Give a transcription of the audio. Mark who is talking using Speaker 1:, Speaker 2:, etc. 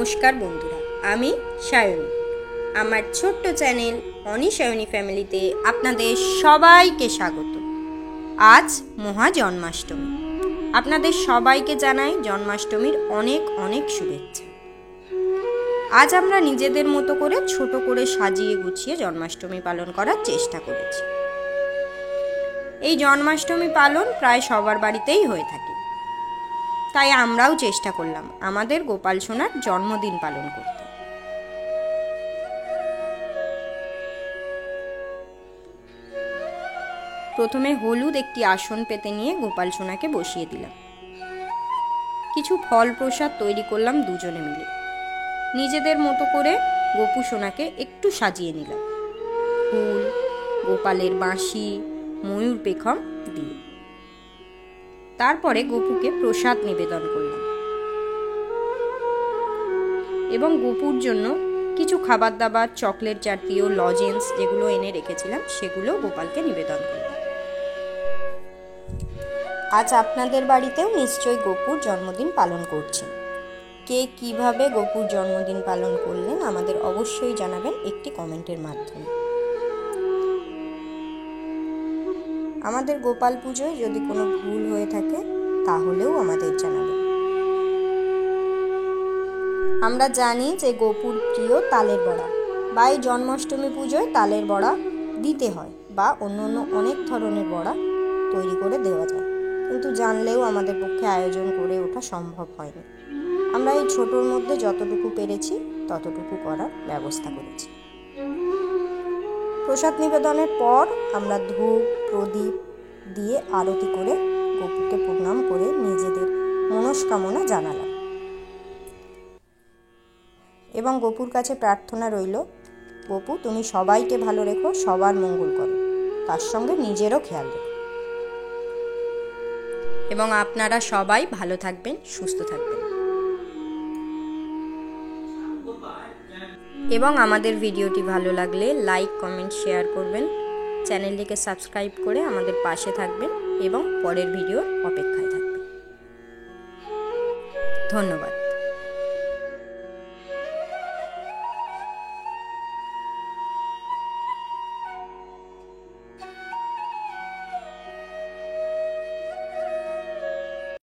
Speaker 1: নমস্কার বন্ধুরা, আমি সায়নী। আমার ছোট্ট চ্যানেল অনি সায়নী ফ্যামিলিতে আপনাদের সবাইকে স্বাগত। আজ মহা জন্মাষ্টমী। আপনাদের সবাইকে জানাই জন্মাষ্টমীর অনেক অনেক শুভেচ্ছা। আজ আমরা নিজেদের মতো করে ছোট করে সাজিয়ে গুছিয়ে জন্মাষ্টমী পালন করার চেষ্টা করেছি। এই জন্মাষ্টমী পালন প্রায় সবার বাড়িতেই হয়ে থাকে, তাই আমরাও চেষ্টা করলাম আমাদের গোপাল সোনার জন্মদিন পালন করতে। প্রথমে হলুদ একটি আসন পেতে নিয়ে গোপাল সোনাকে বসিয়ে দিলাম। কিছু ফল প্রসাদ তৈরি করলাম দুজনে মিলে। নিজেদের মতো করে গোপু সোনাকে একটু সাজিয়ে নিলাম ফুল, গোপালের বাঁশি, ময়ূর পেখম দিয়ে। তারপরে গোপুকে প্রসাদ নিবেদন করলাম এবং গোপুর জন্য কিছু খাবার দাবার, চকলেট জাতীয় লজেন্স যেগুলো এনে রেখেছিলাম সেগুলো গোপালকে নিবেদন করলাম। আজ আপনাদের বাড়িতেও নিশ্চয়ই গোপুর জন্মদিন পালন করছেন। কে কিভাবে গোপুর জন্মদিন পালন করলেন আমাদের অবশ্যই জানাবেন একটি কমেন্টের মাধ্যমে। আমাদের গোপাল পুজোয় যদি কোনো ভুল হয়ে থাকে তাহলেও আমাদের জানাবেন। আমরা জানি যে গোপুর প্রিয় তালের বড়া, বা এই জন্মাষ্টমী পুজোয় তালের বড়া দিতে হয় বা অন্য অনেক ধরনের বড়া তৈরি করে দেওয়া যায়, কিন্তু জানলেও আমাদের পক্ষে আয়োজন করে ওঠা সম্ভব হয়নি। আমরা এই ছোটোর মধ্যে যতটুকু পেরেছি ততটুকু করার ব্যবস্থা করেছি। প্রসাদ নিবেদনের পর আমরা ধূপ প্রদীপ দিয়ে আরতি করে গোপুকে প্রণাম করে নিজেদের মনস্কামনা জানালাম এবং গোপুর কাছে প্রার্থনা রইল, গোপু তুমি সবাইকে ভালো রেখো, সবার মঙ্গল করো, তার সঙ্গে নিজেরও খেয়াল রেখো এবং আপনারা সবাই ভালো থাকবেন, সুস্থ থাকবেন এবং আমাদের ভিডিওটি ভালো লাগলে লাইক, কমেন্ট, শেয়ার করবেন। চ্যানেলটিকে সাবস্ক্রাইব করে আমাদের পাশে থাকবেন এবং পরের ভিডিওর অপেক্ষায় থাকবেন। ধন্যবাদ।